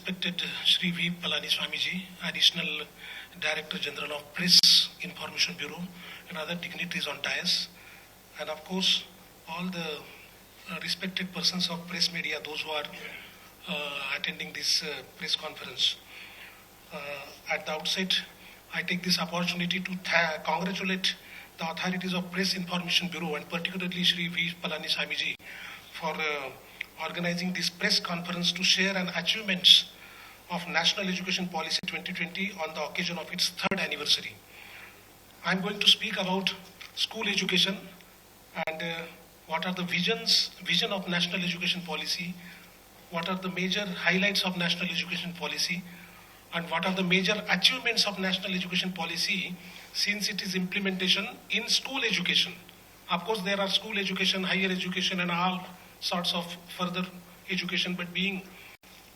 Respected Shri V. Palani Swamiji, Additional Director General of Press Information Bureau, and other dignitaries on dais, and of course all the respected persons of press media, those who are attending this press conference. At the outset, I take this opportunity to congratulate the authorities of Press Information Bureau and particularly Shri V. Palani Swamiji for organizing this press conference to share an achievements of National Education Policy 2020 on the occasion of its 3rd anniversary. I am going to speak about school education and what are the vision of National Education Policy, what are the major highlights of National Education Policy, and what are the major achievements of National Education Policy since it is implementation in school education. Of course, there are school education, higher education, and all sorts of further education, but being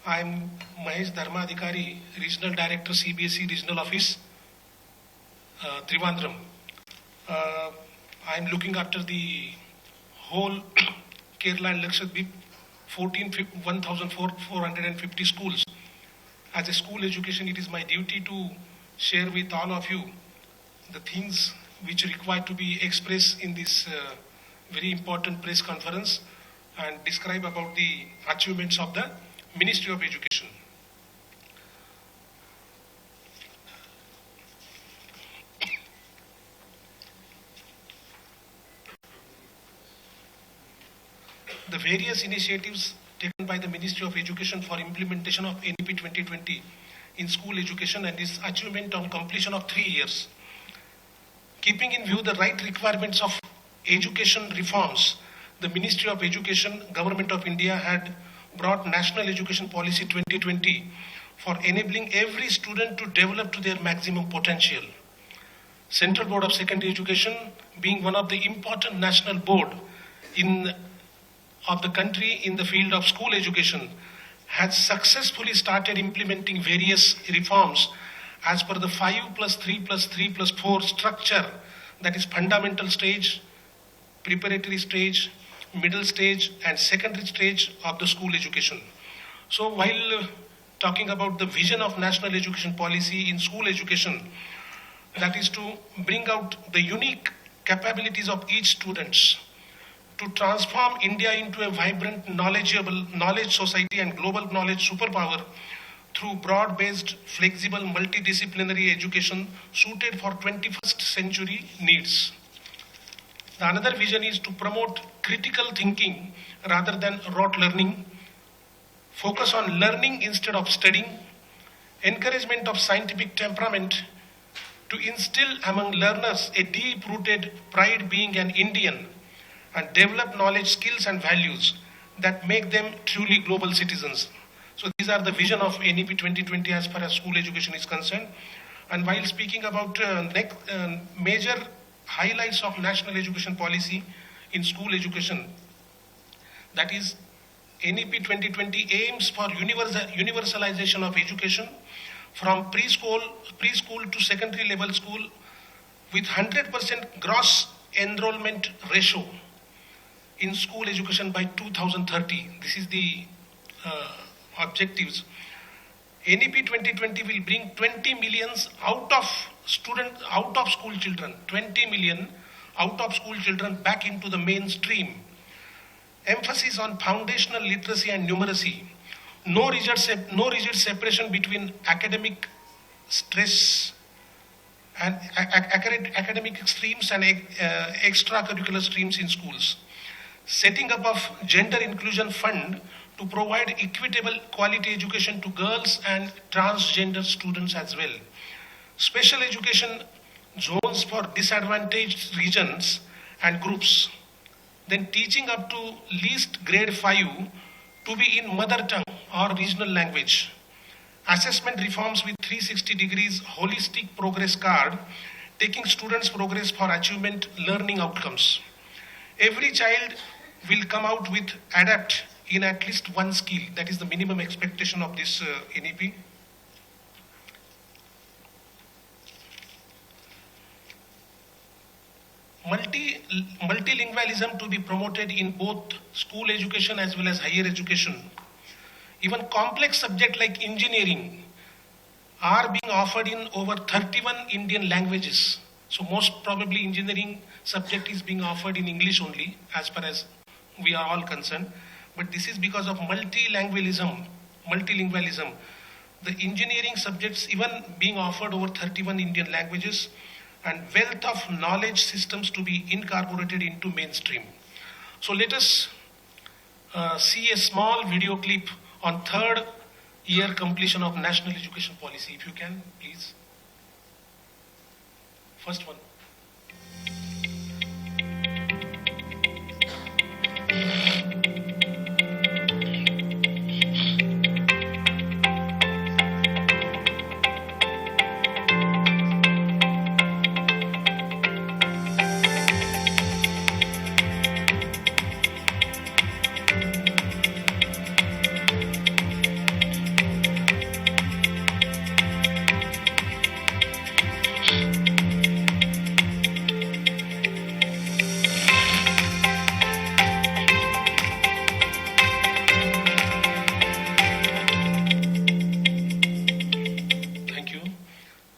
I am Mahesh Dharma Adhikari, Regional Director, Cbse Regional Office, Trivandrum. I am looking after the whole Kerala and Lakshadweep, 1,450 schools. As a school education, it is my duty to share with all of you the things which require to be expressed in this very important press conference and describe about the achievements of the Ministry of Education. The various initiatives taken by the Ministry of Education for implementation of NEP 2020 in school education and its achievement on completion of 3 years. Keeping in view the right requirements of education reforms, the Ministry of Education, Government of India had brought National Education Policy 2020 for enabling every student to develop to their maximum potential. Central Board of Secondary Education, being one of the important national board of the country in the field of school education, has successfully started implementing various reforms as per the 5+3+3+4 structure, that is fundamental stage, preparatory stage, middle stage, and secondary stage of the school education. So while talking about the vision of National Education Policy in school education, that is to bring out the unique capabilities of each student, to transform India into a vibrant, knowledge society and global knowledge superpower through broad-based, flexible, multidisciplinary education suited for 21st century needs. The another vision is to promote critical thinking rather than rote learning, focus on learning instead of studying, encouragement of scientific temperament, to instill among learners a deep-rooted pride being an Indian, and develop knowledge, skills and values that make them truly global citizens. So these are the vision of NEP 2020 as far as school education is concerned. And while speaking about major highlights of National Education Policy in school education, that is NEP 2020 aims for universalization of education from preschool to secondary level school with 100% gross enrollment ratio in school education by 2030. This is the objectives. NEP 2020 will bring 20 million out of school children, 20 million out of school children back into the mainstream. Emphasis on foundational literacy and numeracy. No rigid separation between academic stress and academic streams and extracurricular streams in schools. Setting up of gender inclusion fund to provide equitable quality education to girls and transgender students as well. Special education zones for disadvantaged regions and groups. Then teaching up to least grade 5 to be in mother tongue or regional language. Assessment reforms with 360 degrees holistic progress card, taking students' progress for achievement learning outcomes. Every child will come out with adept in at least one skill. That is the minimum expectation of this NEP. Multilingualism to be promoted in both school education as well as higher education. Even complex subjects like engineering are being offered in over 31 Indian languages. So most probably engineering subject is being offered in English only, as far as we are all concerned. But this is because of multilingualism. The engineering subjects even being offered over 31 Indian languages, and wealth of knowledge systems to be incorporated into mainstream. So let us see a small video clip on third year completion of National Education Policy. If you can, please. First one.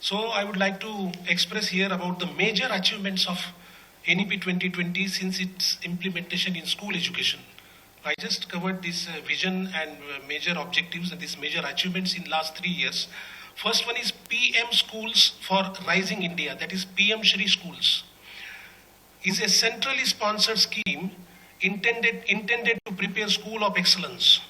So I would like to express here about the major achievements of NEP 2020 since its implementation in school education. I just covered this vision and major objectives and these major achievements in last 3 years. First one is PM Schools for Rising India, that is PM Shri Schools. Is a centrally sponsored scheme intended to prepare school of excellence.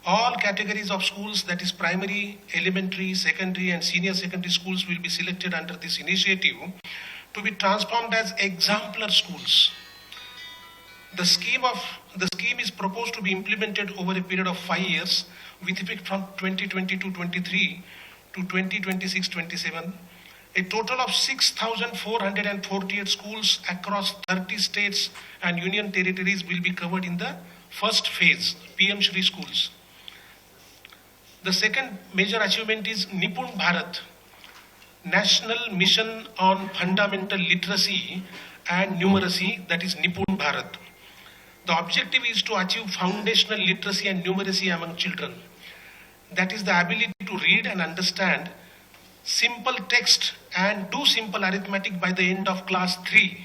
All categories of schools, that is primary, elementary, secondary and senior secondary schools, will be selected under this initiative to be transformed as exemplar schools. The scheme is proposed to be implemented over a period of 5 years with effect from 2022-23 to 2026-27. A total of 6,448 schools across 30 states and union territories will be covered in the first phase, PM Shri Schools. The second major achievement is Nipun Bharat, National Mission on Fundamental Literacy and Numeracy, that is Nipun Bharat. The objective is to achieve foundational literacy and numeracy among children. That is the ability to read and understand simple text and do simple arithmetic by the end of class 3.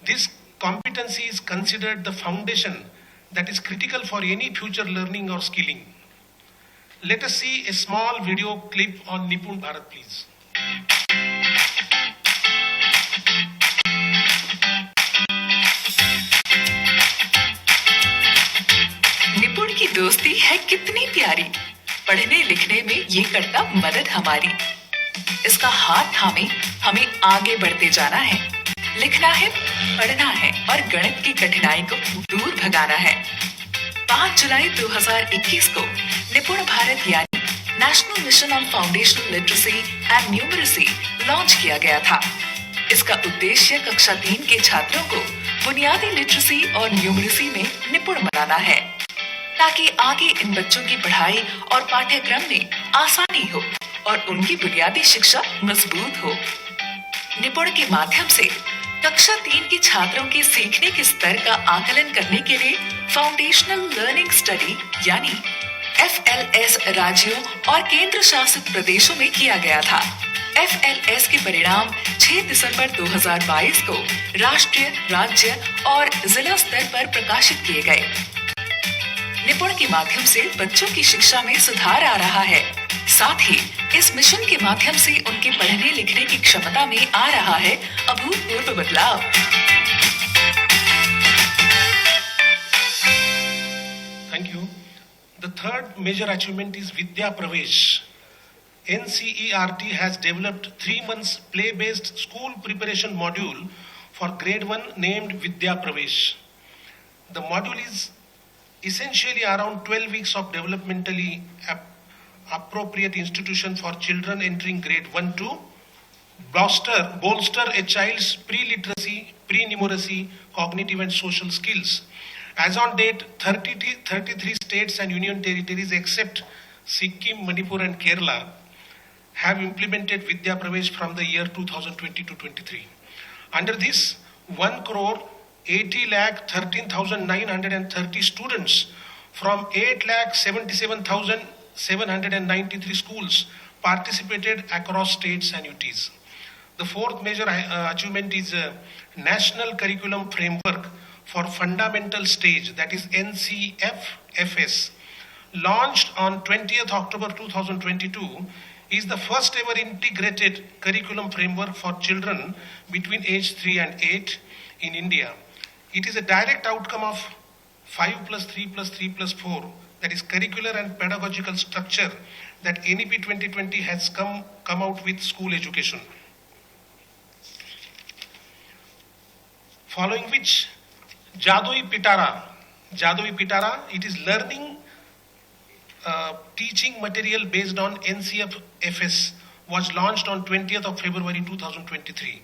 This competency is considered the foundation that is critical for any future learning or skilling. Let us see a small video clip on Nipun Bharat, please. निपुण की दोस्ती है कितनी प्यारी, पढ़ने लिखने में ये करता मदद हमारी। इसका हाथ थामे हमें आगे बढ़ते जाना है, लिखना है, पढ़ना है और गणित की कठिनाई को दूर भगाना है। 5 जुलाई 2021 को निपुण भारत यानी national mission on foundational literacy and numeracy launch किया गया था। इसका उद्देश्य कक्षा 3 के छात्रों को बुनियादी लिटरेसी और न्यूमरेसी में निपुण बनाना है, ताकि आगे इन बच्चों की पढ़ाई और पाठ्यक्रम में आसानी हो और उनकी बुनियादी शिक्षा मजबूत हो। निपुण के माध्यम से कक्षा 3 के छात्रों के सीखने के स्तर का आकलन करने के लिए फाउंडेशनल लर्निंग स्टडी यानी FLS राज्यों और केंद्र शासित प्रदेशों में किया गया था। FLS के परिणाम 6 दिसंबर 2022 को राष्ट्रीय, राज्य और जिला स्तर पर प्रकाशित किए गए। निपुण के माध्यम से बच्चों की शिक्षा में सुधार आ रहा है, साथ ही इस मिशन के माध्यम से उनके पढ़ने लिखने की क्षमता में आ रहा है अभूतपूर्व बदलाव। Thank you. The third major achievement is Vidya Pravesh. NCERT has developed 3 months play-based school preparation module for grade 1 named Vidya Pravesh. The module is essentially around 12 weeks of developmentally appropriate institution for children entering grade 1 to bolster a child's pre-literacy, pre-numeracy, cognitive and social skills. As on date, 33 states and union territories except Sikkim, Manipur and Kerala have implemented Vidya Pravesh from the year 2020 to 23. Under this, 1,80,13,930 students from 8,77,793 schools participated across states and UTs. The fourth major achievement is a National Curriculum Framework for Fundamental Stage, that is NCFFS, launched on 20th October 2022, is the first ever integrated curriculum framework for children between age 3 and 8 in India. It is a direct outcome of 5 plus 3 plus 3 plus 4, that is curricular and pedagogical structure that NEP 2020 has come out with school education. Following which, Jadoi Pitara, it is learning teaching material based on NCFFS, was launched on 20th of February 2023.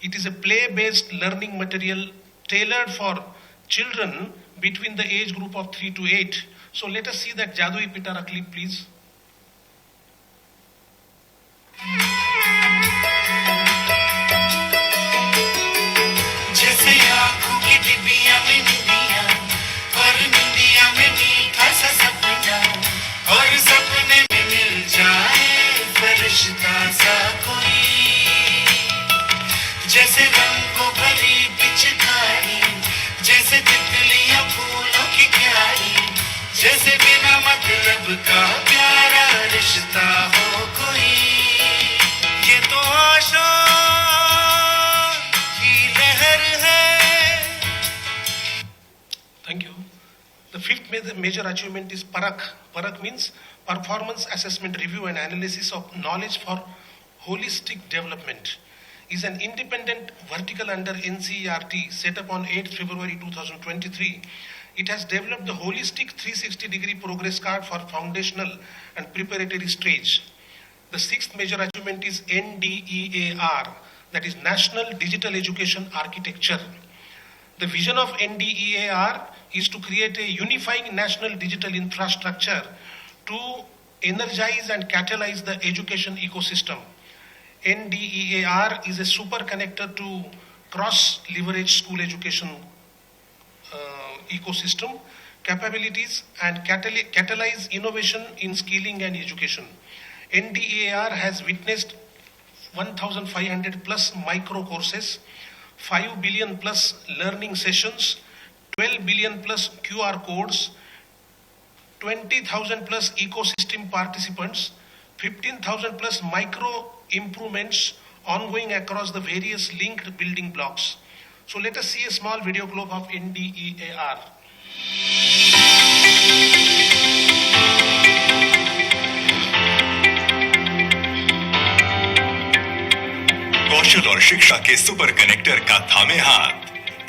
It is a play-based learning material tailored for children between the age group of 3 to 8. So let us see that Jadoi Pitara clip, please. जैसे रंगों भरी पिचकारी, जैसे तितलियां फूलों की क्यारी, जैसे बिना मतलब का प्यारा रिश्ता हो कोई, ये तो आशा की लहर है. Thank you. The fifth major achievement is PARAK. PARAK means Performance Assessment Review and Analysis of Knowledge for Holistic Development. Is an independent vertical under NCERT set up on 8th February 2023. It has developed the holistic 360-degree progress card for foundational and preparatory stage. The sixth major achievement is NDEAR, that is National Digital Education Architecture. The vision of NDEAR is to create a unifying national digital infrastructure to energize and catalyze the education ecosystem. NDEAR is a super connector to cross-leverage school education ecosystem capabilities and catalyze innovation in skilling and education. NDEAR has witnessed 1,500 plus micro courses, 5 billion plus learning sessions, 12 billion plus QR codes, 20,000 plus ecosystem participants, 15,000 plus micro improvements ongoing across the various linked building blocks. So let us see a small video clip of NDEAR. कौशल और शिक्षा के super connector का थामे हाथ,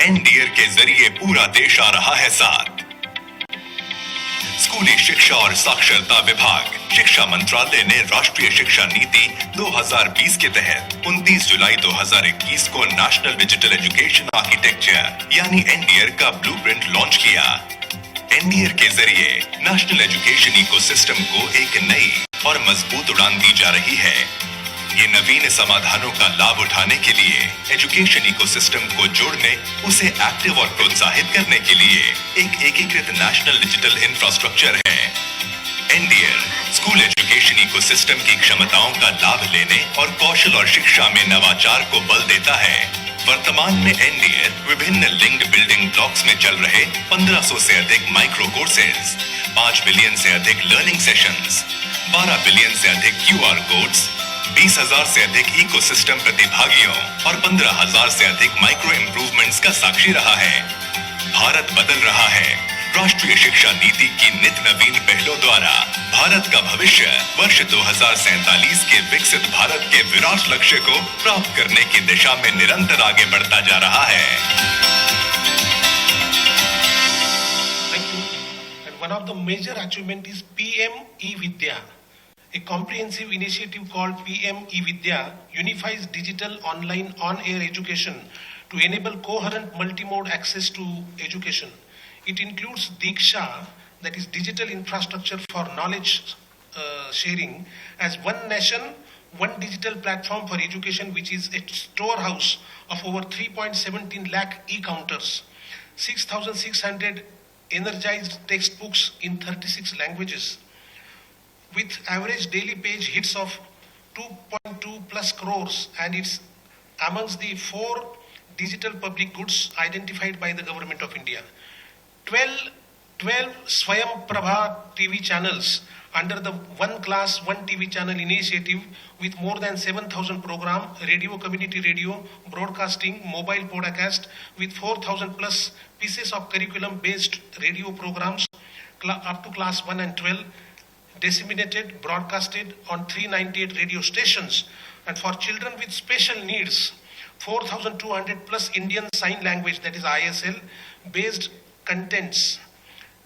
एनडीएर के जरिए पूरा देश आ रहा है साथ. स्कूली शिक्षा और साक्षरता विभाग, शिक्षा मंत्रालय ने राष्ट्रीय शिक्षा नीति 2020 के तहत 29 जुलाई 2021 को नेशनल डिजिटल एजुकेशन आर्किटेक्चर यानी एनडीएर का ब्लूप्रिंट लॉन्च किया. एनडीएर के जरिए नेशनल एजुकेशन इकोसिस्टम को एक नई और मजबूत उड़ान दी जा रही है. ये नवीन समाधानों का लाभ उठाने के लिए एजुकेशन इकोसिस्टम को जोड़ने, उसे एक्टिव और प्रोत्साहित करने के लिए एक एकीकृत नेशनल डिजिटल इंफ्रास्ट्रक्चर है. एनडीएर स्कूल एजुकेशन इकोसिस्टम की क्षमताओं का लाभ लेने और कौशल और शिक्षा में नवाचार को बल देता है. वर्तमान में एनडीएर विभिन्न लिंक्ड बिल्डिंग ब्लॉक्स में चल रहे 1500 से अधिक माइक्रो कोर्सेज, 5 बिलियन से अधिक लर्निंग सेशंस, 12 बिलियन से अधिक क्यूआर कोड्स, 20,000 से अधिक इकोसिस्टम प्रतिभागियों और 15,000 से अधिक माइक्रो इम्प्रूवमेंट्स का साक्षी रहा है. भारत बदल रहा है. राष्ट्रीय शिक्षा नीति की नित नवीन पहलों द्वारा भारत का भविष्य वर्ष 2047 के विकसित भारत के विराट लक्ष्य को प्राप्त करने की दिशा में निरंतर आगे बढ़ता जा रहा है. Thank you. And one of the major achievement is PM E-Vidya. A comprehensive initiative called PM E-Vidya unifies digital online on-air education to enable coherent multimode access to education. It includes Diksha, that is digital infrastructure for knowledge sharing, as one nation, one digital platform for education, which is a storehouse of over 3.17 lakh e-counters, 6,600 energized textbooks in 36 languages, with average daily page hits of 2.2 plus crores, and it's amongst the 4 digital public goods identified by the Government of India. 12 Swayam Prabha TV channels under the One Class, One TV channel initiative, with more than 7,000 program, radio, community radio, broadcasting, mobile podcast, with 4,000 plus pieces of curriculum based radio programs up to class 1 and 12, disseminated, broadcasted on 398 radio stations. And for children with special needs, 4,200 plus Indian Sign Language, that is ISL, based contents,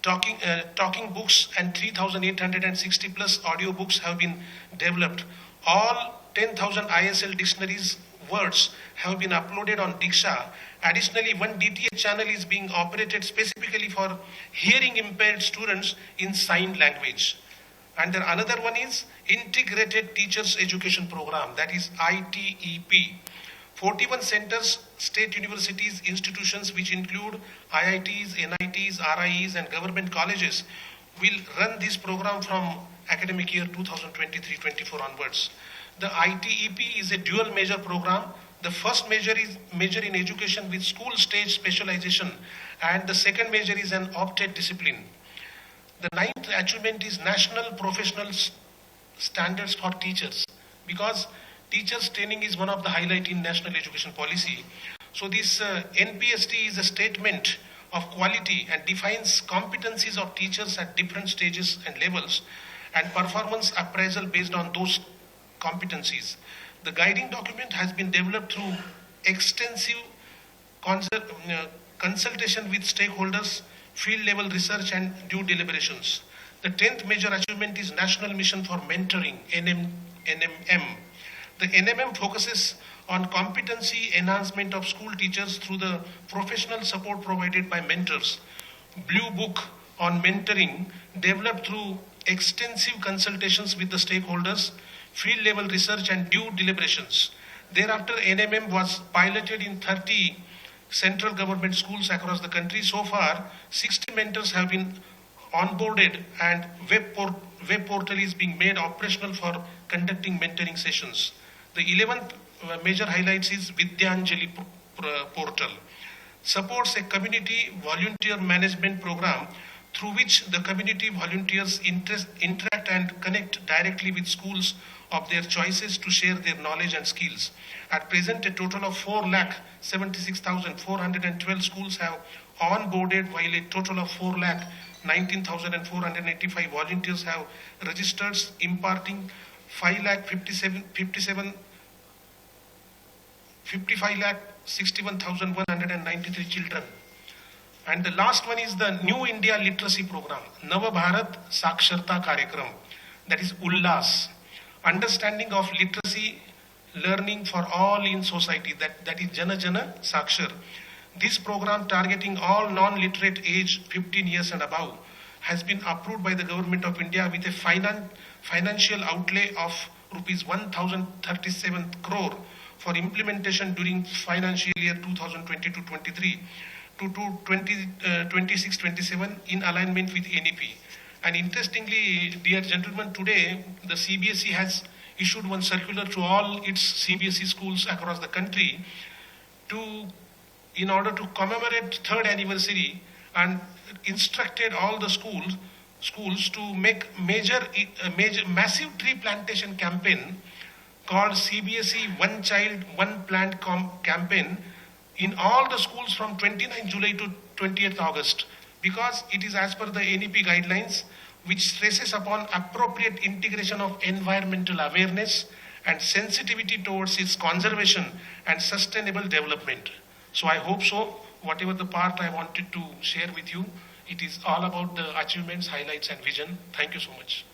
talking books, and 3,860 plus audio books have been developed. All 10,000 ISL dictionaries words have been uploaded on Diksha. Additionally, one DTH channel is being operated specifically for hearing impaired students in sign language. And then another one is Integrated Teachers Education Program, that is ITEP. 41 centers, state universities, institutions which include IITs, NITs, RIEs and government colleges will run this program from academic year 2023-24 onwards. The ITEP is a dual major program. The first major is major in education with school stage specialization, and the second major is an opted discipline. The 9th achievement is National Professional Standards for Teachers, because teachers training is one of the highlight in national education policy. So this NPST is a statement of quality and defines competencies of teachers at different stages and levels, and performance appraisal based on those competencies. The guiding document has been developed through extensive consultation with stakeholders, field level research and due deliberations. The 10th major achievement is National Mission for Mentoring, NMM. The NMM focuses on competency enhancement of school teachers through the professional support provided by mentors. Blue Book on Mentoring, developed through extensive consultations with the stakeholders, field level research and due deliberations. Thereafter, NMM was piloted in 30 central government schools across the country. So far, 60 mentors have been onboarded, and web portal is being made operational for conducting mentoring sessions. The 11th major highlights is Vidyanjali portal. Supports a community volunteer management program through which the community volunteers interact and connect directly with schools of their choices to share their knowledge and skills. At present, a total of 4,76,412 schools have onboarded, while a total of 4,19,485 volunteers have registered, imparting 55,61,193 children. And the last one is the New India Literacy Program, Nava Bharat Saksharta Karyakram, that is ULLAS, understanding of literacy, learning for all in society, that is Jana Jana Sakshar. This program, targeting all non-literate age 15 years and above, has been approved by the Government of India with a financial outlay of rupees 1,037 crore for implementation during financial year 2022-23 to 26-27 in alignment with NEP. And interestingly, dear gentlemen, today the Cbse has issued one circular to all its Cbse schools across the country in order to commemorate 3rd anniversary, and instructed all the schools to make massive tree plantation campaign called Cbse One Child, One Plant campaign in all the schools from 29 July to 28th August, because it is as per the NEP guidelines, which stresses upon appropriate integration of environmental awareness and sensitivity towards its conservation and sustainable development. So I hope so. Whatever the part I wanted to share with you, it is all about the achievements, highlights and vision. Thank you so much.